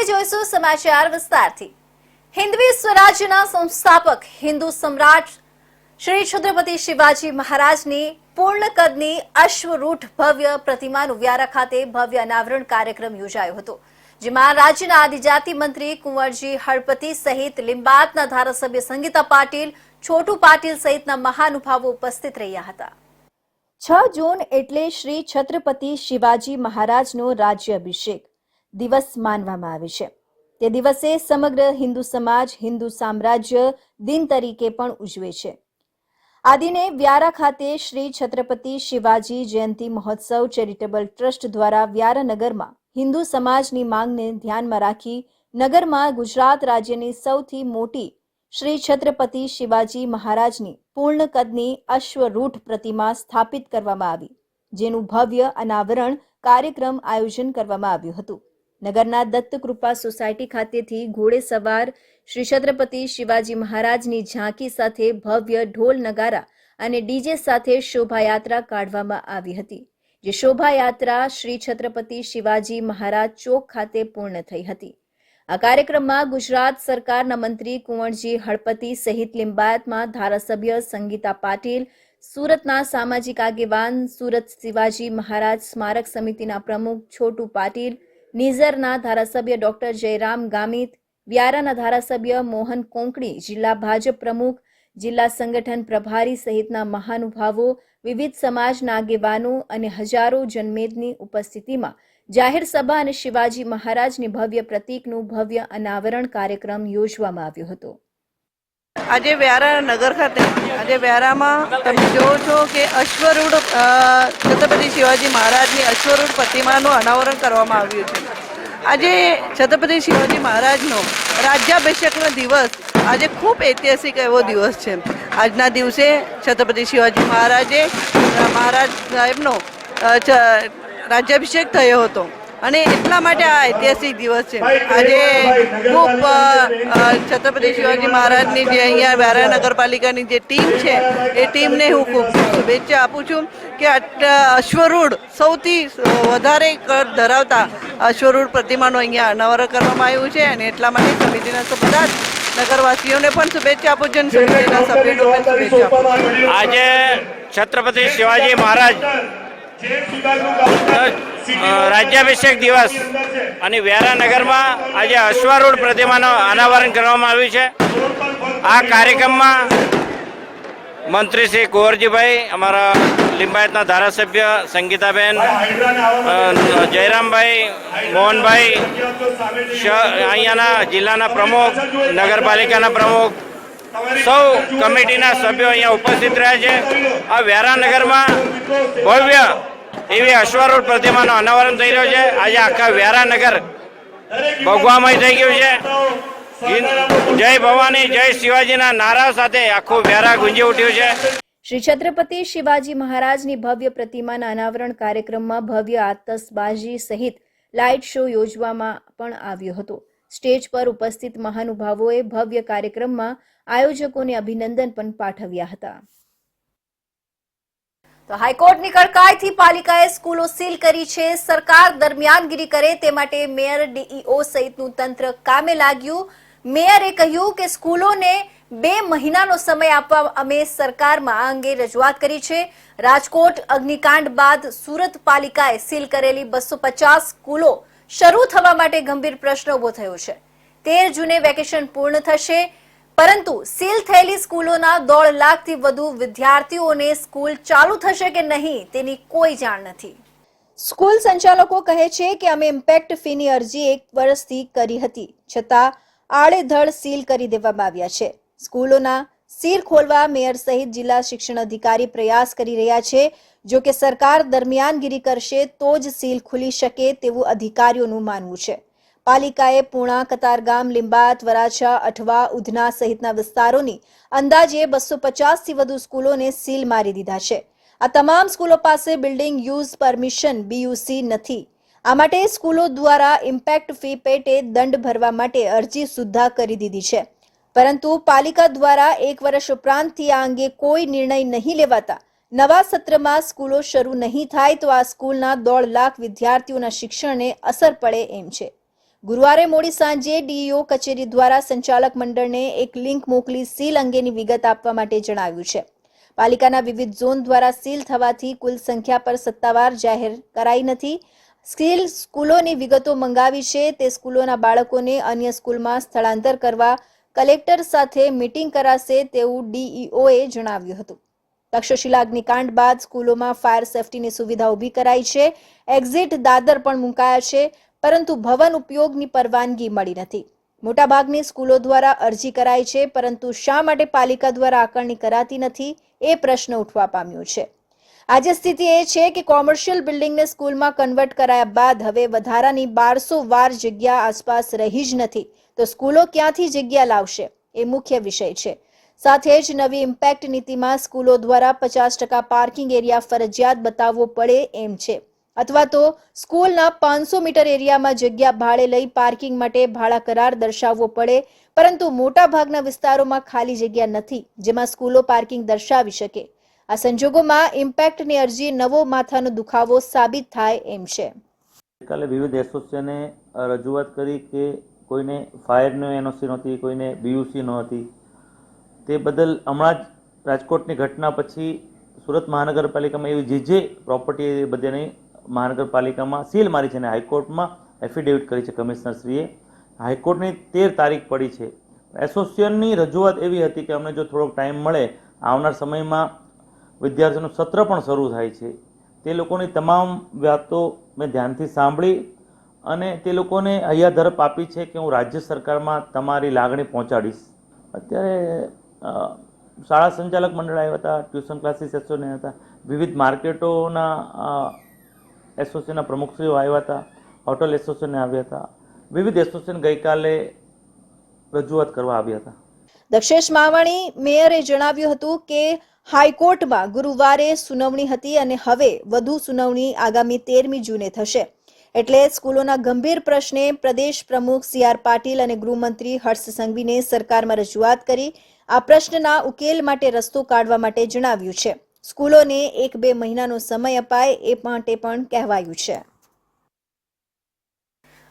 હવે જોઈશું સમાચાર વિસ્તારથી। હિન્દવી સ્વરાજ્યના સંસ્થાપક હિન્દુ સમ્રાટ શ્રી છત્રપતિ શિવાજી મહારાજની પૂર્ણ કદની અશ્વરૂઢ ભવ્ય પ્રતિમાનું વ્યારા ખાતે ભવ્ય અનાવરણ કાર્યક્રમ યોજાયો હતો, જેમાં રાજ્યના આદિજાતિ મંત્રી કુંવરજી હળપતિ સહિત લીંબાયતના ધારાસભ્ય સંગીતા પાટીલ, છોટુ પાટીલ સહિતના મહાનુભાવો ઉપસ્થિત રહ્યા હતા। 6 જૂન એટલે શ્રી છત્રપતિ શિવાજી મહારાજનો રાજ્યાભિષેક દિવસ માનવામાં આવે છે। તે દિવસે સમગ્ર હિન્દુ સમાજ હિન્દુ સામ્રાજ્ય દિન તરીકે પણ ઉજવે છે। આ દિને વ્યારા ખાતે શ્રી છત્રપતિ શિવાજી જયંતિ મહોત્સવ ચેરિટેબલ ટ્રસ્ટ દ્વારા વ્યારા નગરમાં હિન્દુ સમાજની માંગને ધ્યાનમાં રાખી નગરમાં ગુજરાત રાજ્યની સૌથી મોટી શ્રી છત્રપતિ શિવાજી મહારાજની પૂર્ણ કદની અશ્વરૂઢ પ્રતિમા સ્થાપિત કરવામાં આવી, જેનું ભવ્ય અનાવરણ કાર્યક્રમ આયોજન કરવામાં આવ્યું હતું। નગરના દત્તકૃપા સોસાયટી ખાતેથી ઘોડે સવાર શ્રી છત્રપતિ શિવાજી મહારાજની ઝાંકી સાથે ભવ્ય ઢોલ નગારા અને ડીજે સાથે શોભાયાત્રા કાઢવામાં આવી હતી, જે શોભાયાત્રા શ્રી છત્રપતિ શિવાજી મહારાજ ચોક ખાતે પૂર્ણ થઈ હતી। આ કાર્યક્રમમાં ગુજરાત સરકારના મંત્રી કુંવરજી હળપતિ સહિત લીંબાયતમાં ધારાસભ્ય સંગીતા પાટીલ, સુરતના સામાજિક આગેવાન, સુરત શિવાજી મહારાજ સ્મારક સમિતિના પ્રમુખ છોટુ પાટીલ, નિઝરના ધારાસભ્ય ડોક્ટર જયરામ ગામિત, વ્યારાના ધારાસભ્ય મોહન કોંકણી, જિલ્લા ભાજપ પ્રમુખ, જિલ્લા સંગઠન પ્રભારી સહિતના મહાનુભાવો, વિવિધ સમાજના આગેવાનો અને હજારો જનમેદની ઉપસ્થિતિમાં જાહેર સભા અને શિવાજી મહારાજની ભવ્ય પ્રતીકનું ભવ્ય અનાવરણ કાર્યક્રમ યોજવામાં આવ્યો હતો। આજે વ્યારા નગર ખાતે આજે વ્યારામાં તમે જોવો છો કે અશ્વરૂઢ છત્રપતિ શિવાજી મહારાજની અશ્વરૂઢ પ્રતિમાનું અનાવરણ કરવામાં આવ્યું છે। આજે છત્રપતિ શિવાજી મહારાજનો રાજ્યાભિષેકનો દિવસ આજે ખૂબ ઐતિહાસિક એવો દિવસ છે। આજના દિવસે છત્રપતિ શિવાજી મહારાજ સાહેબનો રાજ્યાભિષેક થયો હતો અને એટલા માટે આ ઐતિહાસિક દિવસ છે। આજે ખૂબ છત્રપતિ શિવાજી મહારાજની જે અહીંયા વ્યારા નગરપાલિકાની જે ટીમ છે એ ટીમને હું ખૂબ શુભેચ્છા આપું છું કે અશ્વરૂઢ સૌથી વધારે કદ ધરાવતા અશ્વરૂઢ પ્રતિમાનું અહીંયા અનાવરણ કરવામાં આવ્યું છે અને એટલા માટે સમિતિના બધા જ નગરવાસીઓને પણ શુભેચ્છા આપું છું અને સમિતિના સભ્યોને પણ શુભેચ્છા આપું છું। આજે છત્રપતિ શિવાજી મહારાજ રાજ્યાભિષેક દિવસ અને વ્યારા નગરમાં આજે અશ્વારૂઢ પ્રતિમાનું અનાવરણ કરવામાં આવ્યું છે। આ કાર્યક્રમમાં મંત્રી શ્રી કુંવરજીભાઈ, અમારા લીંબાયતના ધારાસભ્ય સંગીતાબેન, જયરામભાઈ, મોહનભાઈ, અહીંયાના જિલ્લાના પ્રમુખ, નગરપાલિકાના પ્રમુખ, સૌ કમિટીના સભ્યો અહીંયા ઉપસ્થિત રહ્યા છે। આ વ્યારા નગરમાં ભવ્ય એવી અશ્વારૂઢ પ્રતિમાનું અનાવરણ થઈ રહ્યું છે। આજે આખા વ્યારા નગર ભગવામય થઈ ગયું છે। જય ભવાની, જય શિવાજીના નારા સાથે આખું વ્યારા ગુંજી ઉઠ્યું છે। શ્રી છત્રપતિ શિવાજી મહારાજની ભવ્ય પ્રતિમાના અનાવરણ કાર્યક્રમમાં ભવ્ય આતશબાજી સહિત લાઇટ શો યોજવામાં પણ આવ્યો હતો। સ્ટેજ પર ઉપસ્થિત મહાનુભાવોએ ભવ્ય કાર્યક્રમમાં આયોજકોને અભિનંદન પણ પાઠવ્યા હતા। તો હાઈકોર્ટની કડકાઈથી પાલિકાએ સ્કૂલો સીલ કરી છે। સરકાર દરમિયાનગીરી કરે તે માટે મેયર, ડીઈઓ સહિતનું તંત્ર કામે લાગ્યું। મેયરે કહ્યું કે સ્કૂલોને 2 મહિનાનો સમય આપવા અમે સરકારમાં આ અંગે રજૂઆત કરી છે। રાજકોટ અગ્નિકાંડ બાદ સુરત પાલિકાએ સીલ કરેલી 250 સ્કૂલો શરૂ થવા માટે ગંભીર પ્રશ્ન ઉભો થયો છે। 13 જૂને વેકેશન પૂર્ણ થશે, પરંતુ સીલ થયેલી સ્કૂલોના 1.5 લાખથી વધુ વિદ્યાર્થીઓને સ્કૂલ ચાલુ થશે કે નહીં તેની કોઈ જાણ નથી। સ્કૂલ સંચાલકો કહે છે કે અમે ઇમ્પેક્ટ ફીની અરજી 1 વર્ષથી કરી હતી, છતાં આડેધડ સીલ કરી દેવામાં આવ્યા છે। સ્કૂલોના સીલ ખોલવા મેયર સહિત જિલ્લા શિક્ષણ અધિકારી પ્રયાસ કરી રહ્યા છે। જો કે સરકાર દરમિયાનગીરી કરશે તો જ સીલ ખુલી શકે તેવું અધિકારીઓનું માનવું છે। પાલિકાએ પૂણા, કતારગામ, લીંબાયત, વરાછા, અઠવા, ઉધના સહિતના વિસ્તારોની અંદાજે 250થી વધુ સ્કૂલોને સીલ મારી દીધા છે। આ તમામ સ્કૂલો પાસે બિલ્ડિંગ યુઝ પરમિશન BUC નથી। આ માટે સ્કૂલો દ્વારા ઇમ્પેક્ટ ફી પેટે દંડ ભરવા માટે અરજી સુદ્ધા કરી દીધી છે, પરંતુ પાલિકા દ્વારા 1 વર્ષ ઉપરાંતથી આ અંગે કોઈ નિર્ણય નહીં લેવાતા નવા સત્રમાં સ્કૂલો શરૂ નહીં થાય તો આ સ્કૂલના 1.5 લાખ વિદ્યાર્થીઓના શિક્ષણને અસર પડે એમ છે। ગુરુવારે મોડી સાંજે ડીઈઓ કચેરી દ્વારા સંચાલક મંડળને એક લિંક મોકલી સીલ અંગેની વિગત આપવા માટે જણાવ્યું છે. પાલિકાના વિવિધ ઝોન દ્વારા સીલ થવાથી કુલ સંખ્યા પર સત્તાવાર જાહેર કરાઈ નથી. સીલ સ્કૂલોની વિગતો મંગાવી છે તે સ્કૂલોના બાળકોને અન્ય સ્કૂલમાં સ્થળાંતર કરવા કલેક્ટર સાથે મીટિંગ કરાશે તેવું ડીઈઓએ જણાવ્યું હતું. તક્ષશિલા અગ્નિકાંડ બાદ સ્કૂલોમાં ફાયર સેફટીની સુવિધા ઊભી કરાઈ છે. એક્ઝિટ દાદર પણ મુકાયા છે, પરંતુ ભવન ઉપયોગની પરવાનગી મળી નથી. મોટાભાગની સ્કૂલો દ્વારા અરજી કરાઈ છે, પરંતુ શા માટે પાલિકા દ્વારા આકારણી કરાતી નથી એ પ્રશ્ન ઉઠવા પામ્યો છે. આજે સ્થિતિ એ છે કે કોમર્શિયલ બિલ્ડિંગને સ્કૂલમાં કન્વર્ટ કરાયા બાદ હવે વધારાની 1200 વાર જગ્યા આસપાસ રહી જ નથી, તો સ્કૂલો ક્યાંથી જગ્યા લાવશે એ મુખ્ય વિષય છે. સાથે જ નવી ઇમ્પેક્ટ નીતિમાં સ્કૂલો દ્વારા 50% પાર્કિંગ એરિયા ફરજિયાત બતાવવો પડે એમ છે, અથવા તો સ્કૂલના 500 મીટર એરિયામાં જગ્યા ભાડે લઈ પાર્કિંગ માટે ભાડા કરાર દર્શાવવો પડે, પરંતુ મોટા ભાગના વિસ્તારોમાં ખાલી જગ્યા નથી જેમાં સ્કૂલો પાર્કિંગ દર્શાવી શકે. આ સંજોગોમાં ઇમ્પેક્ટની અરજી નવો માથાનો દુખાવો સાબિત થાય એમ છે. કાલે વિવિધ એસોસિએશને રજૂઆત કરી કે કોઈને ફાયરની એનઓસી નહોતી, કોઈને બીયુસી નહોતી. તે બદલ હમણાં જ રાજકોટની ઘટના પછી સુરત મહાનગરપાલિકામાં એવી જે પ્રોપર્ટી બધાની મહાનગરપાલિકામાં સીલ મારી છે અને હાઈકોર્ટમાં એફિડેવિટ કરી છે કમિશનરશ્રીએ. હાઈકોર્ટની 13 તારીખ પડી છે. એસોસિએશનની રજૂઆત એવી હતી કે અમને જો થોડોક ટાઈમ મળે, આવનાર સમયમાં વિદ્યાર્થીઓનું સત્ર પણ શરૂ થાય છે, તે લોકોની તમામ વાતો મેં ધ્યાનથી સાંભળી અને તે લોકોને હૈયાધરપ આપી છે કે હું રાજ્ય સરકારમાં તમારી લાગણી પહોંચાડીશ. અત્યારે શાળા સંચાલક મંડળ આવ્યા હતા, ટ્યુશન ક્લાસીસ એસોસિએશન હતા, વિવિધ માર્કેટોના એસોસિએશનના પ્રમુખશ્રીઓ આવ્યા હતા, હોટલ એસોસિએશન આવ્યા હતા, વિવિધ એસોસિએશન ગઈકાલે રજૂઆત કરવા આવ્યા હતા. દક્ષેશ માવાણી મેયરે જણાવ્યું હતું કે હાઈકોર્ટમાં ગુરુવારે સુનાવણી હતી અને હવે વધુ સુનાવણી આગામી 13મી જૂને થશે. એટલે સ્કૂલોના ગંભીર પ્રશ્ને પ્રદેશ પ્રમુખ CR પાટીલ અને ગૃહમંત્રી હર્ષ સંઘવીને સરકારમાં રજૂઆત કરી આ પ્રશ્નના ઉકેલ માટે રસ્તો કાઢવા માટે જણાવ્યું છે. સ્કૂલોને 1-2 મહિનાનો સમય અપાય એ માટે પણ કહેવાયું છે.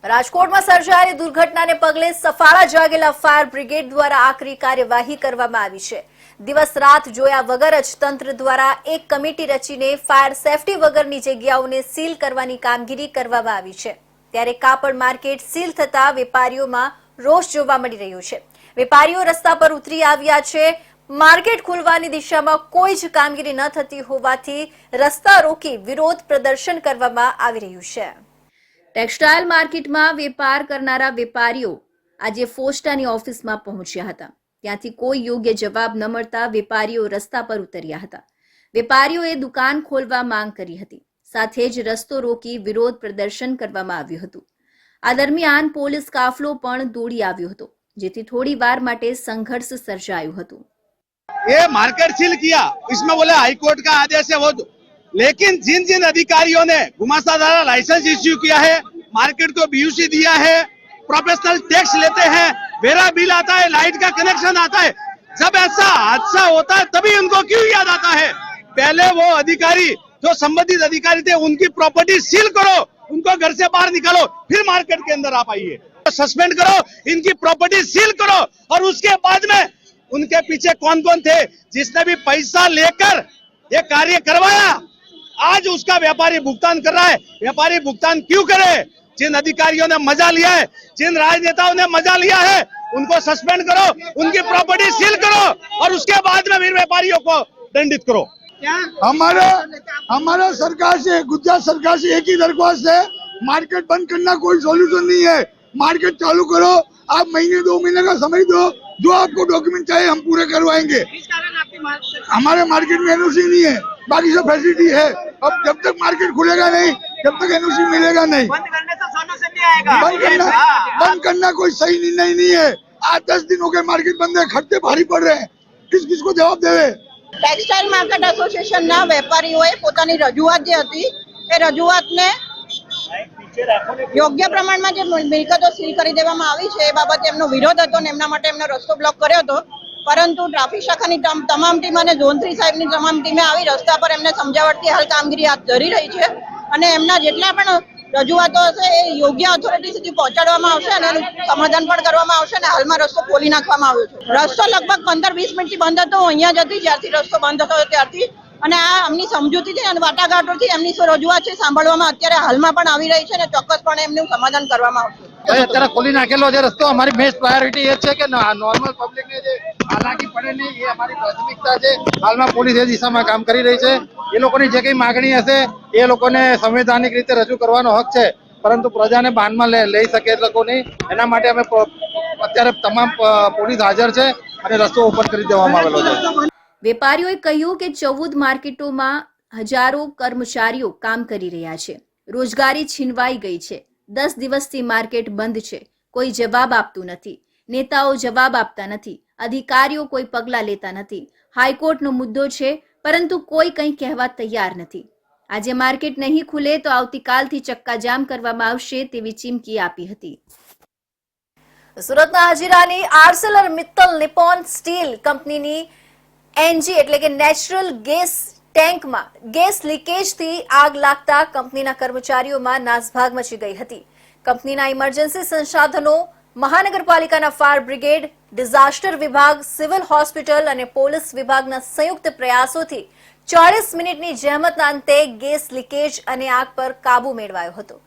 રાજકોટમાં સર્જાયેલી દુર્ઘટનાને પગલે સફાળા જાગેલા ફાયર બ્રિગેડ દ્વારા આકરી કાર્યવાહી કરવામાં આવી છે. દિવસ રાત જોયા વગર જ તંત્ર દ્વારા એક કમિટી રચીને ફાયર સેફટી વગરની જગ્યાઓને સીલ કરવાની કામગીરી કરવામાં આવી છે. ત્યારે કાપડ માર્કેટ સીલ થતા વેપારીઓમાં રોષ જોવા મળી રહ્યો છે. વેપારીઓ રસ્તા પર ઉતરી આવ્યા છે. માર્કેટ ખોલવાની દિશામાં કોઈ જ કામગીરી ન થતી હોવાથી રસ્તા રોકી વિરોધ પ્રદર્શન કરવામાં આવી રહ્યું છે. ટેક્સટાઇલ માર્કેટમાં વેપાર કરનારા વેપારીઓ આજે ફોસ્ટાની ઓફિસમાં પહોંચ્યા હતા. ત્યાંથી કોઈ યોગ્ય જવાબ ન મળતા વેપારીઓ રસ્તા પર ઉતર્યા હતા. વેપારીઓએ દુકાન ખોલવા માંગ કરી હતી. સાથે જ રસ્તો રોકી વિરોધ પ્રદર્શન કરવામાં આવ્યું હતું. આ દરમિયાન પોલીસ કાફલો પણ દોડી આવ્યો હતો, જેથી થોડી વાર માટે સંઘર્ષ સર્જાયું હતું. ये मार्केट सील किया, इसमें बोले हाईकोर्ट का आदेश है वो, लेकिन जिन जिन अधिकारियों ने गुमास्तादारा लाइसेंस इश्यू किया है, मार्केट को बीयूसी दिया है, प्रोफेशनल टैक्स लेते हैं, वेरा बिल आता है, लाइट का कनेक्शन आता है, जब ऐसा हादसा होता है तभी उनको क्यों याद आता है? पहले वो अधिकारी जो संबंधित अधिकारी थे उनकी प्रॉपर्टी सील करो, उनको घर से बाहर निकालो, फिर मार्केट के अंदर आप आइए. सस्पेंड करो, इनकी प्रॉपर्टी सील करो और उसके बाद में उनके पीछे कौन कौन थे जिसने भी पैसा लेकर ये कार्य करवाया, आज उसका व्यापारी भुगतान कर रहा है. व्यापारी भुगतान क्यों करे? जिन अधिकारियों ने मजा लिया है, जिन राजनेताओं ने मजा लिया है, उनको सस्पेंड करो, उनकी प्रॉपर्टी सील करो और उसके बाद में फिर व्यापारियों को दंडित करो. हमारा सरकार से, गुजरात सरकार से एक ही दरख्वास्त है, मार्केट बंद करना कोई सॉल्यूशन नहीं है. मार्केट चालू करो, आप महीने 2 महीने का समय दो, जो आपको डॉक्यूमेंट चाहिए हम पूरे करवाएंगे. हमारे मार्केट में एनओसी नहीं है, बाकी सब फैसिलिटी है. अब जब तक मार्केट खुलेगा नहीं, जब तक एनओसी मिलेगा नहीं. बंद करना कोई सही निर्णय नहीं है. आज 10 दिन हो गए मार्केट बंद है, खर्चे भारी पड़ रहे हैं, किस को जवाब देवे? ટેક્સટાઇલ માર્કેટ એસોસિએશનના વેપારીઓએ પોતાની રજૂઆત જે હતી એ રજૂઆતને યોગ્ય પ્રમાણમાં જે મિલકતો સીલ કરી દેવામાં આવી છે એ બાબતે એમનો વિરોધ હતો અને એમના માટે એમનો રસ્તો બ્લોક કર્યો હતો. પરંતુ ટ્રાફિક શાખાની તમામ ટીમ અને ઝોન 3 સાહેબની તમામ ટીમે આવી રસ્તા પર એમને સમજાવટથી હાલ કામગીરી હાથ ધરી રહી છે અને એમના જેટલા પણ રજૂઆતો હશે એ યોગ્ય ઓથોરિટી સુધી પહોંચાડવામાં આવશે અને એનું સમાધાન પણ કરવામાં આવશે અને હાલમાં રસ્તો ખોલી નાખવામાં આવ્યો છે. રસ્તો લગભગ 15-20 મિનિટથી બંધ હતો. હું અહીંયા જ હતી જ્યારથી રસ્તો બંધ હતો ત્યારથી, અને આ એમની સમજૂતી છે અને વાટાઘાટોથી એમની શું રજૂઆત છે સાંભળવામાં અત્યારે હાલમાં પણ આવી રહી છે અને ચોક્કસપણે એમનું સમાધાન કરવામાં આવશે. અત્યારે ખોલી નાખેલો જે રસ્તો અમારી બેસ્ટ પ્રાયોરિટી એ છે કે નોર્મલ પબ્લિકને જે હાલાકી પડે નહીં એ અમારી પ્રાથમિકતા છે. હાલમાં પોલીસ એ દિશામાં કામ કરી રહી છે. એ લોકોની જે કઈ માગણી હશે એ લોકોને સંવૈધાનિક રીતે રજૂ કરવાનો હક છે, પરંતુ પ્રજાને બાનમાં લઈ શકે એ લોકો નહીં. એના માટે અમે અત્યારે તમામ પોલીસ હાજર છે અને રસ્તો ઓપન કરી દેવામાં આવેલો છે. વેપારીઓએ કહ્યું કે 14 માર્કેટોમાં હજારો કર્મચારીઓ કામ કરી રહ્યા છે. રોજગારી છીનવાઈ ગઈ છે. 10 દિવસથી માર્કેટ બંધ છે. કોઈ જવાબ આપતું નથી. નેતાઓ જવાબ આપતા નથી. અધિકારીઓ કોઈ પગલાં લેતા નથી. હાઈકોર્ટનો મુદ્દો છે, પરંતુ કોઈ કંઈ કહેવા તૈયાર નથી. આજે માર્કેટ નહીં ખુલે તો આવતીકાલથી ચક્કાજામ કરવામાં આવશે તેવી ચીમકી આપી હતી. સુરતના હજીરાની આર્સેલર મિત્તલ નિપ્પોન સ્ટીલ કંપનીની એનજી એટલે કે નેચરલ ગેસ ટેન્કમાં ગેસ લીકેજથી આગ લાગતા કંપનીના કર્મચારીઓમાં નાસભાગ મચી ગઈ હતી. કંપનીના ઇમરજન્સી સંસાધનો, મહાનગરપાલિકાના ફાયર બ્રિગેડ, ડિઝાસ્ટર વિભાગ, સિવિલ હોસ્પિટલ અને પોલીસ વિભાગના સંયુક્ત પ્રયાસોથી 40 મિનિટની જહેમતના અંતે ગેસ લીકેજ અને આગ પર કાબુ મેળવાયો હતો.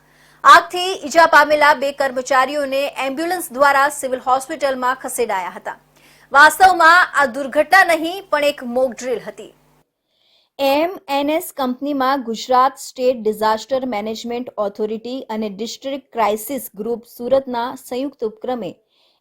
આગથી ઈજા પામેલા 2 કર્મચારીઓને એમ્બ્યુલન્સ દ્વારા સિવિલ હોસ્પિટલમાં ખસેડાયા હતા. વાસ્તવમાં આ દુર્ઘટના નહીં પણ એક મોક ડ્રીલ હતી. એમએનએસ કંપનીમાં Gujarat state disaster management authority અને ડિસ્ટ્રિક્ટ ક્રાઇસિસ ગ્રુપ સુરતના સંયુક્ત ઉપક્રમે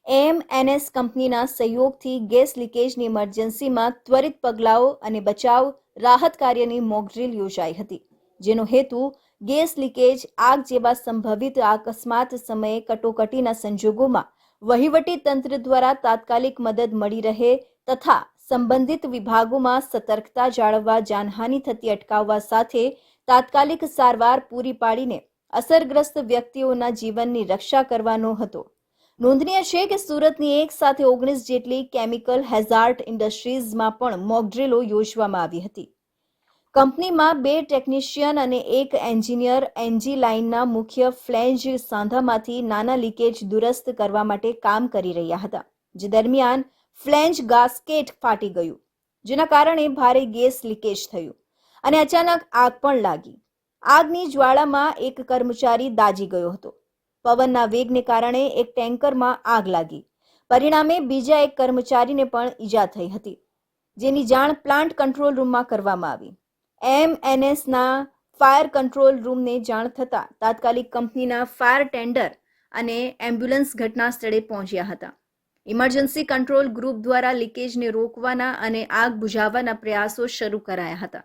એમએનએસ કંપનીના સહયોગથી ગેસ લીકેજની ઇમરજન્સીમાં ત્વરિત પગલાઓ અને બચાવ રાહત કાર્યની મોક ડ્રીલ યોજાઈ હતી, જેનો હેતુ ગેસ લીકેજ, આગ જેવા સંભવિત અકસ્માત સમયે કટોકટીના સંજોગોમાં વહીવટી તંત્ર દ્વારા તાત્કાલિક મદદ મળી રહે તથા સંબંધિત વિભાગોમાં સતર્કતા જાળવવા, જાનહાનિ થતી અટકાવવા સાથે તાત્કાલિક સારવાર પૂરી પાડીને અસરગ્રસ્ત વ્યક્તિઓના જીવનની રક્ષા કરવાનો હતો. નોંધનીય છે કે સુરતની એક સાથે 19 જેટલી કેમિકલ હેઝાર્ડ ઇન્ડસ્ટ્રીઝમાં પણ મોક ડ્રીલો યોજવામાં આવી હતી. કંપનીમાં 2 ટેકનિશિયન અને 1 એન્જિનિયર એનજી લાઇનના મુખ્ય ફ્લેંજ સાંધામાંથી નાના લીકેજ દુરસ્ત કરવા માટે કામ કરી રહ્યા હતા, જે દરમિયાન ફ્લેંજ ગાસ્કેટ ફાટી ગયું, જેના કારણે ભારે ગેસ લીકેજ થયું અને અચાનક આગ પણ લાગી. આગની જ્વાળામાં એક કર્મચારી દાઝી ગયો હતો. પવનના વેગને કારણે એક ટેન્કરમાં આગ લાગી. પરિણામે બીજા એક કર્મચારીને પણ ઈજા થઈ હતી, જેની જાણ પ્લાન્ટ કંટ્રોલ રૂમમાં કરવામાં આવી. એમએનએસના ફાયર કંટ્રોલ રૂમને જાણ થતાં તાત્કાલિક કંપનીના ફાયર ટેન્ડર અને એમ્બ્યુલન્સ ઘટના સ્થળે પહોંચ્યા હતા. ઇમરજન્સી કંટ્રોલ ગ્રુપ દ્વારા લીકેજને રોકવાના અને આગ બુઝાવવાના પ્રયાસો શરૂ કરાયા હતા,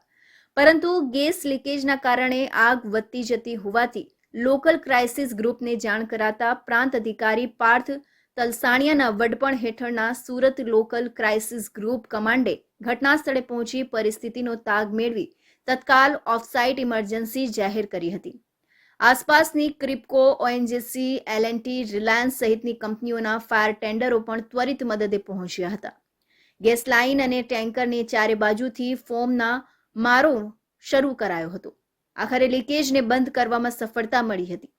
પરંતુ ગેસ લીકેજના કારણે આગ વધતી જતી હોવાથી લોકલ ક્રાઇસિસ ગ્રુપને જાણ કરાતા પ્રાંત અધિકારી પાર્થ તલસાણિયાના વડપણ હેઠળના સુરત લોકલ ક્રાઇસિસ ગ્રુપ કમાન્ડે ઘટના સ્થળે પહોંચી પરિસ્થિતિનો તાગ મેળવી તત્કાલ ઓફસાઇટ ઇમરજન્સી જાહેર કરી હતી. આસપાસની ક્રિપ્કો, ઓએનજીસી, એલએનટી, રિલાયન્સ સહિતની કંપનીઓના ફાયર ટેન્ડરો પણ ત્વરિત મદદે પહોંચ્યા હતા. ગેસ લાઇન અને ટેન્કરને ચારે બાજુથી ફોમના મારો શરૂ કરાયો હતો. આખરે લીકેજને બંધ કરવામાં સફળતા મળી હતી.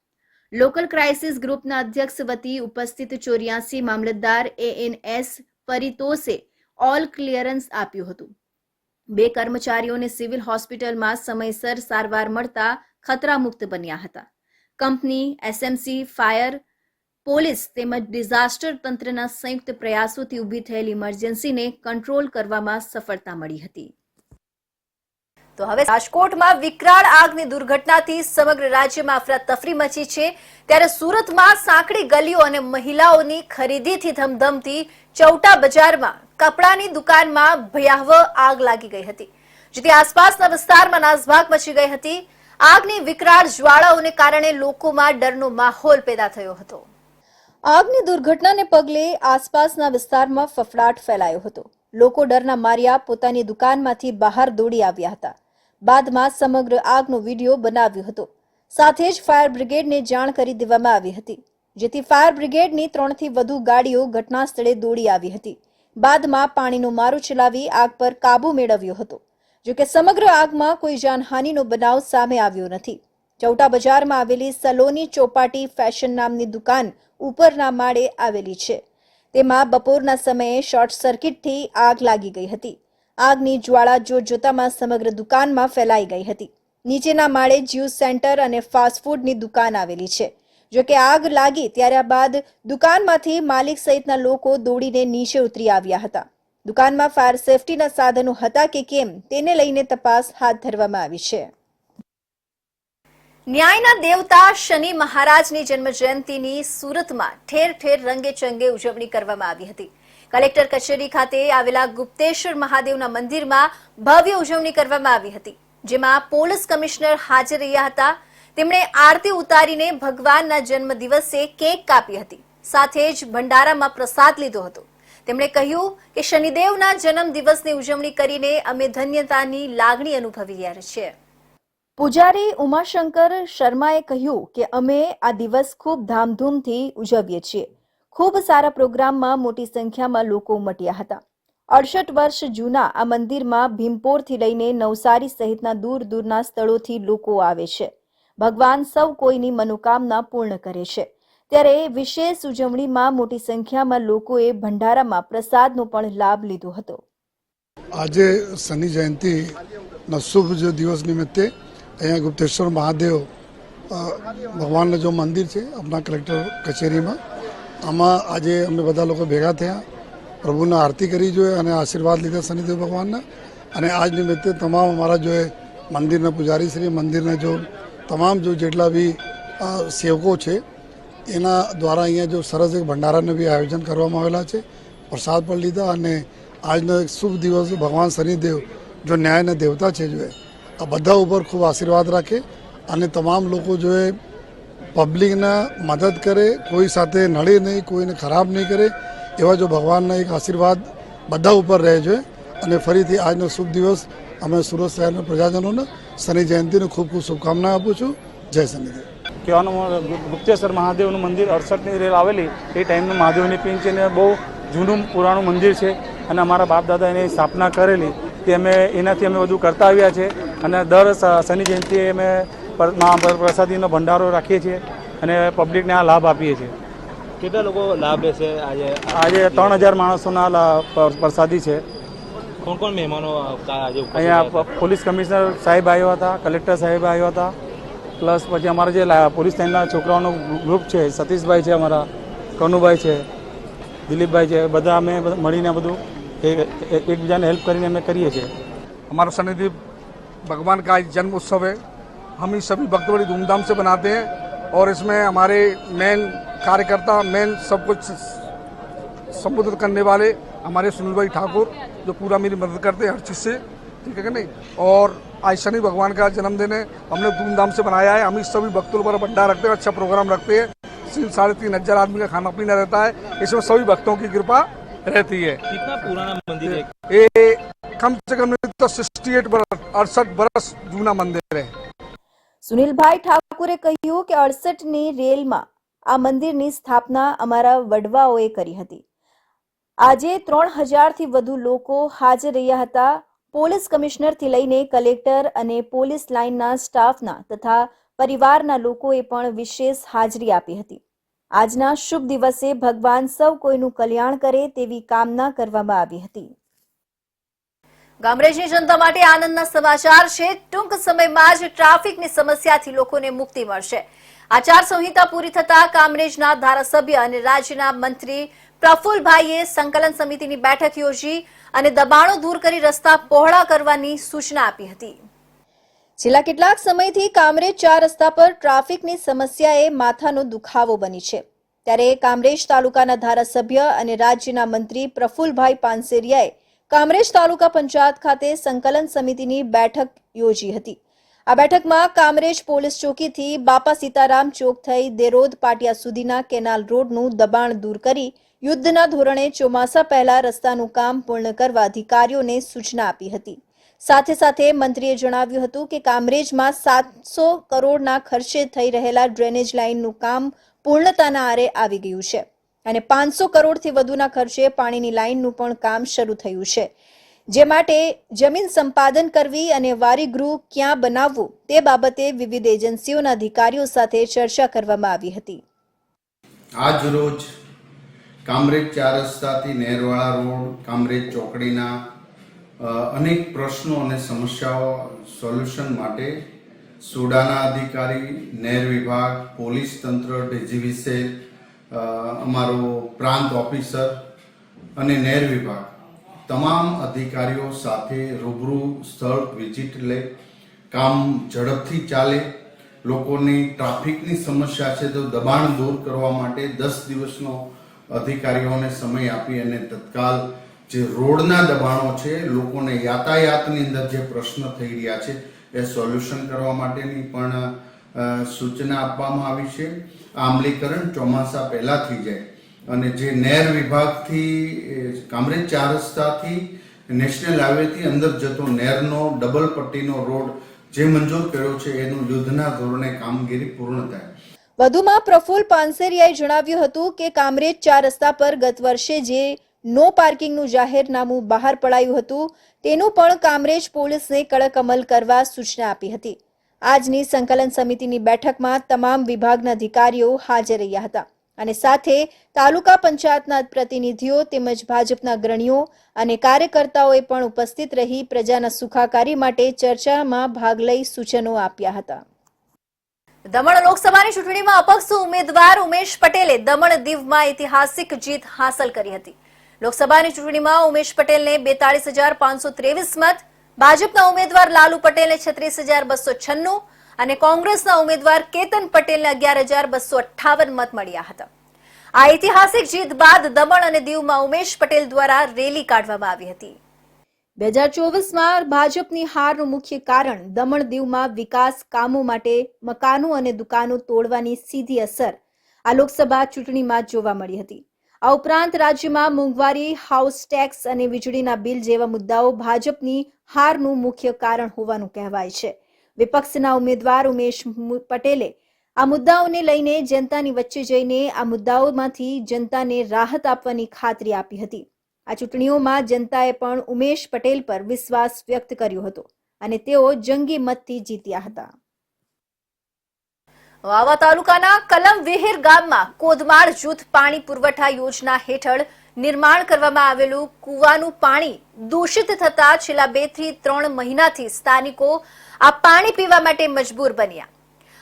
લોકલ ક્રાઇસિસ ગ્રુપના અધ્યક્ષ વતી ઉપસ્થિત 84 મામલતદાર એએનએસ પરિતોષે ઓલ ક્લિયરન્સ આપ્યું હતું. 2 કર્મચારીઓને સિવિલ હોસ્પિટલમાં સમયસર સારવાર મળતા ખતરામુક્ત બન્યા હતા. કંપની, એસએમસી, ફાયર, પોલીસ તેમજ ડિઝાસ્ટર તંત્રના સંયુક્ત પ્રયાસોથી ઊભી થયેલી ઇમરજન્સીને કંટ્રોલ કરવામાં સફળતા મળી હતી. તો હવે રાજકોટમાં વિકરાળ આગની દુર્ઘટનાથી સમગ્ર રાજ્યમાં અફરાતફરી મચી છે, ત્યારે સુરતમાં સાંકડી ગલીઓ અને મહિલાઓની ખરીદીથી ધમધમતી ચૌટા બજારમાં કપડાની દુકાનમાં ભયાવહ આગ લાગી ગઈ હતી, જેથી આસપાસના વિસ્તારમાં નાસભાગ મચી ગઈ હતી. આગની વિકરાળ જ્વાળાઓને કારણે લોકોમાં ડરનો માહોલ પેદા થયો હતો. આગની દુર્ઘટનાને પગલે આસપાસના વિસ્તારમાં ફફડાટ ફેલાયો હતો. લોકો ડરના માર્યા પોતાની દુકાનમાંથી બહાર દોડી આવ્યા હતા. બાદમાં સમગ્ર આગનો વિડીયો બનાવ્યો હતો. સાથે જ ફાયર બ્રિગેડને જાણ કરી દેવામાં આવી હતી, જેથી ફાયર બ્રિગેડની 3 થી વધુ ગાડીઓ ઘટના સ્થળે દોડી આવી હતી. બાદમાં પાણીનો મારો ચલાવી આગ પર કાબુ મેળવ્યો હતો. જોકે સમગ્ર આગમાં કોઈ જાનહાનિનો બનાવ સામે આવ્યો નથી. ચૌટા બજારમાં આવેલી સલોની ચોપાટી ફેશન નામની દુકાન ઉપરના માળે આવેલી છે. તેમાં બપોરના સમયે શોર્ટ સર્કિટથી આગ લાગી ગઈ હતી. આગની જ્વાળા જોતજોતામાં સમગ્ર દુકાનમાં ફેલાઈ ગઈ હતી. નીચેના માળે જ્યુસ સેન્ટર અને ફાસ્ટફૂડની દુકાન આવેલી છે. જો કે આગ લાગી ત્યારબાદ દુકાનમાંથી માલિક સહિતના લોકો દોડીને નીચે ઉતરી આવ્યા હતા. દુકાનમાં ફાયર સેફટીના સાધનો હતા કે કેમ તેને લઈને તપાસ હાથ ધરવામાં આવી છે. ન્યાયના દેવતા શનિ મહારાજની જન્મજયંતિની સુરતમાં ઠેર ઠેર રંગે ચંગે ઉજવણી કરવામાં આવી હતી. કલેક્ટર કચેરી ખાતે આવેલા ગુપ્તેશ્વર મહાદેવના મંદિરમાં ભવ્ય ઉજવણી કરવામાં આવી હતી, જેમાં પોલીસ કમિશનર હાજર રહ્યા હતા. તેમણે આરતી ઉતારીને ભગવાનના જન્મ દિવસે કેક કાપી હતી. સાથે જ ભંડારામાં પ્રસાદ લીધો હતો. તેમણે કહ્યું કે શનિદેવના જન્મ દિવસની ઉજવણી કરીને અમે ધન્યતાની લાગણી અનુભવી રહ્યા છીએ. પૂજારી ઉમાશંકર શર્માએ કહ્યું કે અમે આ દિવસ ખૂબ ધામધૂમથી ઉજવીએ છીએ. ખૂબ સારા પ્રોગ્રામમાં મોટી સંખ્યામાં લોકો ઉમટ્યા હતા. 68 વર્ષ જૂના આ મંદિરમાં ભીમપોરથી લઈને નવસારી સહિતના દૂર દૂરના સ્થળોથી લોકો આવે છે. ભગવાન સૌ કોઈની મનોકામના પૂર્ણ કરે છે. ત્યારે વિશેષ ઉજવણીમાં મોટી સંખ્યામાં લોકોએ ભંડારામાં પ્રસાદનો પણ લાભ લીધો હતો. આજે શનિ જયંતિના શુભ જો દિવસ નિમિત્તે અહીંયા ગુપ્તેશ્વર મહાદેવ ભગવાનનું જો મંદિર છે આપણા કલેક્ટર કચેરીમાં, આમાં આજે અમે બધા લોકો ભેગા થયા, પ્રભુના આરતી કરી જોઈએ અને આશીર્વાદ લીધા શનિદેવ ભગવાનના. અને આજ નિમિત્તે તમામ અમારા જો મંદિરના પૂજારી શ્રી, મંદિરના જો તમામ જો જેટલા બી સેવકો છે એના દ્વારા અહીંયા જો સરસ એક ભંડારાનું બી આયોજન કરવામાં આવેલા છે. પ્રસાદ પણ લીધા અને આજનો એક શુભ દિવસ ભગવાન શનિદેવ જો ન્યાયના દેવતા છે જો આ બધા ઉપર ખૂબ આશીર્વાદ રાખે અને તમામ લોકો જો પબ્લિકના મદદ કરે, કોઈ સાથે નડે નહીં, કોઈને ખરાબ નહીં કરે, એવા જો ભગવાનના એક આશીર્વાદ બધા ઉપર રહે છે. અને ફરીથી આજનો શુભ દિવસ અમે સુરત શહેરના પ્રજાજનોને શનિ જયંતિની ખૂબ ખૂબ શુભકામના આપું છું. જય શનિદેવ. કહેવાનું ગુપ્તેશ્વર મહાદેવનું મંદિર 68ની રેલ આવેલી એ ટાઈમનું મહાદેવની પિન છે ને બહુ જૂનું પુરાણું મંદિર છે અને અમારા બાપ દાદા એની સ્થાપના કરેલી તે અમે એનાથી અમે બધું કરતા આવ્યા છે. અને દર શનિ જયંતિએ અમે પ્રસાદીનો ભંડારો રાખીએ છીએ અને પબ્લિકને આ લાભ આપીએ છીએ. કેટલા લોકો લાભ લેશે આજે? આજે 3000 માણસોના પ્રસાદી છે. કોણ કોણ મહેમાનો અહીંયા પોલીસ કમિશનર સાહેબ આવ્યા હતા, કલેક્ટર સાહેબ આવ્યા હતા, પ્લસ પછી અમારા જે પોલીસ લાઇનના છોકરાઓનો ગ્રુપ છે, સતીશભાઈ છે, અમારા કનુભાઈ છે, દિલીપભાઈ છે, બધા અમે મળીને બધું એકબીજાને હેલ્પ કરીને અમે કરીએ છીએ. हमारा शनिदेव भगवान का जन्म उत्सव है. हम इस सभी भक्त बड़ी धूमधाम से मनाते हैं और इसमें हमारे मेन कार्यकर्ता, मेन सब कुछ संबोधित करने वाले हमारे सुनील भाई ठाकुर जो पूरा मेरी मदद करते हैं हर चीज़ से, ठीक है कि नहीं. और आज शनि भगवान का जन्मदिन है, हमने धूमधाम से मनाया है. हम इस सभी भक्तों पर भंडारा रखते हैं, अच्छा प्रोग्राम रखते हैं. 3,500 आदमी का खाना पीना रहता है. इसमें सभी भक्तों की कृपा रहती है. कितना पुराना मंदिर है? ये कम से कम 68 વર્ષ જૂના મંદિર है. સુનિલભાઈ ઠાકુરે કહ્યું કે 68ની રેલમાં આ મંદિરની સ્થાપના અમારા વડવાઓએ કરી હતી. આજે 3000થી વધુ લોકો હાજર રહ્યા હતા. પોલીસ કમિશનરથી લઈને કલેક્ટર અને પોલીસ લાઇનના સ્ટાફના તથા પરિવારના લોકોએ પણ વિશેષ હાજરી આપી હતી. આજના શુભ દિવસે ભગવાન સૌ કોઈનું કલ્યાણ કરે તેવી કામના કરવામાં આવી હતી. ગામરેજની જનતા માટે આનંદના સમાચાર છે. ટૂંક સમયમાં જ ટ્રાફિકની સમસ્યાથી લોકોને મુક્તિ મળશે. આચારસંહિતા પૂરી થતા કામરેજના ધારાસભ્ય અને રાજ્યના મંત્રી પ્રફુલભાઈએ સંકલન સમિતિની બેઠક યોજી અને દબાણો દૂર કરી રસ્તા પહોળા કરવાની સૂચના આપી હતી. છેલ્લા કેટલાક સમયથી કામરેજ 4 રસ્તા પર ટ્રાફિકની સમસ્યાએ માથાનો દુખાવો બની છે. ત્યારે કામરેજ તાલુકાના ધારાસભ્ય અને રાજ્યના મંત્રી પ્રફુલભાઈ પાનસેરિયાએ કામરેજ તાલુકા પંચાયત ખાતે સંકલન સમિતિની બેઠક યોજી હતી. આ બેઠકમાં કામરેજ પોલીસ ચોકીથી બાપા સીતારામ ચોક થઈ દેરોદ પાટિયા સુધીના કેનાલ રોડનું દબાણ દૂર કરી યુદ્ધના ધોરણે ચોમાસા પહેલા રસ્તાનું કામ પૂર્ણ કરવા અધિકારીઓને સૂચના આપી હતી. સાથે સાથે મંત્રીએ જણાવ્યું હતું કે કામરેજમાં 700 કરોડના ખર્ચે થઈ રહેલા ડ્રેનેજ લાઇનનું કામ પૂર્ણતાના આરે આવી ગયું છે અને 500 કરોડથી વધુના ખર્ચે પાણીની લાઇનનું પણ કામ શરૂ થયું છે. જે માટે જમીન સંપાદન કરવી અને વારીગૃહ ક્યાં બનાવવું તે બાબતે વિવિધ એજન્સીઓના અધિકારીઓ સાથે ચર્ચા કરવામાં આવી હતી. આજ રોજ કામરેજ 4 રસ્તાથી નહેરવાળા રોડ, કામરેજ ચોકડીના અનેક પ્રશ્નો અને સમસ્યાઓ સોલ્યુશન માટે સુડાના અધિકારી, નહેર વિભાગ, પોલીસ તંત્ર, DGVC, અમારો પ્રાંત ઓફિસર અને નહેર વિભાગ તમામ અધિકારીઓ સાથે રૂબરૂ સ્થળ વિઝિટ લઈ કામ ઝડપથી ચાલે, લોકોની ટ્રાફિકની સમસ્યા છે તો દબાણ દૂર કરવા માટે 10 દિવસનો અધિકારીઓને સમય આપી અને તત્કાલ જે રોડના દબાણો છે, લોકોને યાતાયાતની અંદર જે પ્રશ્ન થઈ રહ્યા છે એ સોલ્યુશન કરવા માટેની પણ સૂચના આપવામાં આવી છે. આ અમલીકરણ ચોમાસા પહેલા થઈ જાય અને જે નહેર વિભાગથી કામરેજ 4 રસ્તાથી નેશનલ હાઈવેથી અંદર જતો નહેરનો ડબલ પટ્ટીનો રોડ જે મંજૂર કર્યો છે એનું યુદ્ધના ધોરણે કામગીરી પૂર્ણ થાય. વધુમાં પ્રફુલ્લ પાનસેરિયાએ જણાવ્યું હતું કે કામરેજ 4 રસ્તા પર ગત વર્ષે જે નો પાર્કિંગનું જાહેરનામું બહાર પડાયું હતું તેનું પણ કામરેજ પોલીસને કડક અમલ કરવા સૂચના આપી હતી. આજની સંકલન સમિતિની બેઠકમાં તમામ વિભાગના અધિકારીઓ હાજર રહ્યા હતા અને સાથે તાલુકા પંચાયતના પ્રતિનિધિઓ તેમજ ભાજપના અગ્રણીઓ અને કાર્યકર્તાઓએ પણ ઉપસ્થિત રહી પ્રજાના સુખાકારી માટે ચર્ચામાં ભાગ લઈ સૂચનો આપ્યા હતા. દમણ લોકસભાની ચૂંટણીમાં અપક્ષ ઉમેદવાર ઉમેશ પટેલે દમણ દીવમાં ઐતિહાસિક જીત હાંસલ કરી હતી. લોકસભાની ચૂંટણીમાં ઉમેશ પટેલને 42,523 મત, ભાજપના ઉમેદવાર લાલુ પટેલને 36,296 અને કોંગ્રેસના ઉમેદવાર કેતન પટેલને 11,258 મત મળ્યા હતા. આ ઐતિહાસિક જીત બાદ દમણ અને દીવમાં ઉમેશ પટેલ દ્વારા રેલી કાઢવામાં આવી હતી. 2024માં ભાજપની હારનું મુખ્ય કારણ દમણ દીવમાં વિકાસ કામો માટે મકાનો અને દુકાનો તોડવાની સીધી અસર આ લોકસભા ચૂંટણીમાં જોવા મળી હતી. આ ઉપરાંત રાજ્યમાં મોંઘવારી, હાઉસ ટેક્સ અને વીજળીના બિલ જેવા મુદ્દાઓ ભાજપની હારનું મુખ્ય કારણ હોવાનું કહેવાય છે. વિપક્ષના ઉમેદવાર ઉમેશ પટેલે આ મુદ્દાઓને લઈને જનતાની વચ્ચે જઈને આ મુદ્દાઓમાંથી જનતાને રાહત આપવાની ખાતરી આપી હતી. આ ચૂંટણીઓમાં જનતાએ પણ ઉમેશ પટેલ પર વિશ્વાસ વ્યક્ત કર્યો હતો અને તેઓ જંગી મતથી જીત્યા હતા. વાવા તાલુકાના કલમ વિહીર ગામમાં કોદમાળ જૂથ પાણી પુરવઠા યોજના હેઠળ નિર્માણ કરવામાં આવેલું કૂવાનું પાણી દૂષિત થતા છેલ્લા 2 થી 3 મહિનાથી સ્થાનિકો આ પાણી પીવા માટે મજબૂર બન્યા.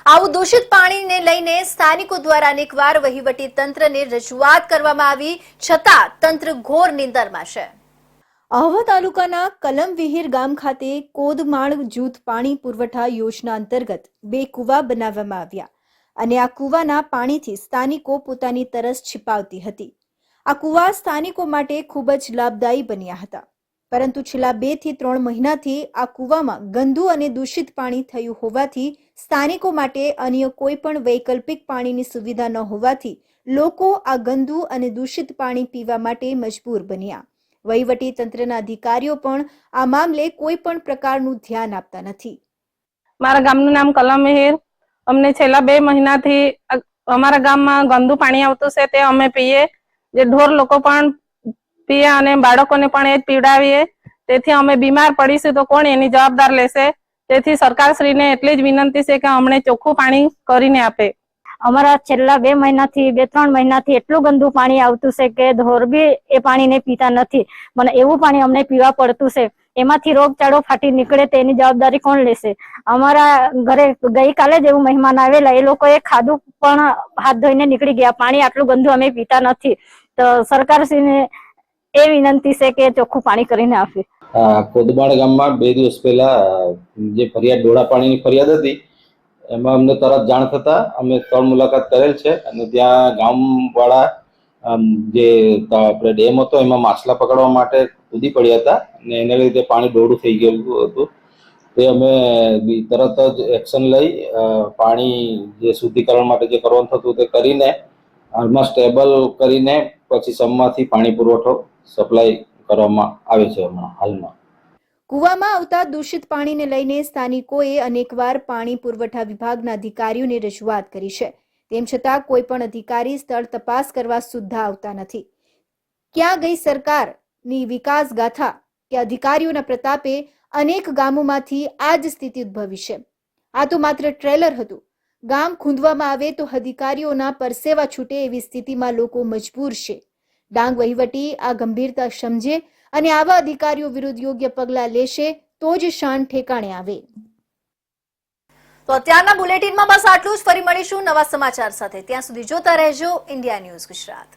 આવું દૂષિત પાણીને લઈને સ્થાનિકો દ્વારા અનેકવાર વહીવટી તંત્રને રજૂઆત કરવામાં આવી છતાં તંત્ર ઘોર નિંદરમાં છે. આહવા તાલુકાના કલમ વિહીર ગામ ખાતે કોદમાળ જૂથ પાણી પુરવઠા યોજના અંતર્ગત 2 કૂવા બનાવવામાં આવ્યા અને આ કૂવાના પાણીથી સ્થાનિકો પોતાની તરસ छिपावती હતી. આ કૂવા સ્થાનિકો માટે ખૂબ જ લાભદાયી બન્યા હતા, પરંતુ છેલ્લા 2 થી 3 મહિનાથી આ કૂવામાં ગંદુ અને દૂષિત પાણી થયું હોવાથી સ્થાનિકો માટે અન્ય કોઈ પણ વૈકલ્પિક પાણીની સુવિધા ન હોવાથી લોકો આ ગંદુ અને દૂષિત પાણી પીવા માટે મજબૂર બન્યા. વહીવટી તંત્રના અધિકારીઓ પણ આ મામલે કોઈ પણ પ્રકારનું ધ્યાન આપતા નથી. મારા ગામનું નામ કલમ વિહીર. અમને છેલ્લા 2 મહિનાથી અમારા ગામમાં ગંદુ પાણી આવતું છે તે અમે પીએ, જે ઢોર લોકો પણ પીએ અને બાળકોને પણ એ જ પીવડાવીએ. તેથી અમે બીમાર પડીશું તો કોણ એની જવાબદાર લેશે? તેથી સરકારશ્રીને એટલી જ વિનંતી છે કે અમને ચોખ્ખું પાણી કરીને આપે. અમારા છેલ્લા 2 મહિનાથી 2-3 મહિનાથી એટલું ગંદુ પાણી આવતું છે કે ઢોર બી એ પાણીને પીતા નથી. મને એવું પાણી અમને પીવા પડતું છે. એમાંથી રોગચાળો ફાટી નીકળે તેની જવાબદારી કોણ લેશે? અમારા ઘરે ગઈકાલે જ એવું મહેમાન આવેલા, એ લોકોએ ખાધું પણ હાથ ધોઈને નીકળી ગયા. પાણી આટલું ગંદુ અમે પીતા નથી. તો સરકારશ્રીને એ વિનંતી છે કે ચોખ્ખું પાણી કરીને આપે. કોદમાળ ગામમાં 2 દિવસ પહેલા જે ફરિયાદ ડોળા પાણીની ફરિયાદ હતી એમાં અમને તરત જાણ થતા અમે 3 મુલાકાત કરેલ છે અને ત્યાં ગામવાળા જે આપણે ડેમ હતો એમાં માછલા પકડવા માટે કૂદી પડ્યા હતા અને એને લીધે પાણી ડોળું થઈ ગયું હતું. તે અમે તરત જ એક્શન લઈ પાણી જે શુદ્ધિકરણ માટે જે કરવાનું થતું તે કરીને હાલમાં સ્ટેબલ કરીને પછી સમમાંથી પાણી પુરવઠો સપ્લાય કરવામાં આવે છે હાલમાં. કૂવામાં આવતા દૂષિત પાણીને લઈને સ્થાનિકોએ અનેકવાર પાણી પુરવઠા વિભાગના અધિકારીઓને રજૂઆત કરી છે. તેમ છતાં કોઈ પણ અધિકારી સ્થળ તપાસ કરવા સુદ્ધા આવતા નથી. ક્યાં ગઈ સરકારની વિકાસ ગાથા? કે અધિકારીઓના પ્રતાપે અનેક ગામોમાંથી આ જ સ્થિતિ ઉદ્ભવી છે. આ તો માત્ર ટ્રેલર હતું. ગામ ખૂંદવામાં આવે તો અધિકારીઓના પરસેવા છૂટે એવી સ્થિતિમાં લોકો મજબૂર છે. ડાંગ વહીવટી આ ગંભીરતા સમજે અને આવા અધિકારીઓ વિરુદ્ધ યોગ્ય પગલાં લેશે તો જ શાન ઠેકાણે આવે. તો અત્યારના બુલેટિનમાં બસ આટલું જ. ફરી મળીશું નવા સમાચાર સાથે. ત્યાં સુધી જોતા રહેજો ઇન્ડિયા ન્યૂઝ ગુજરાત.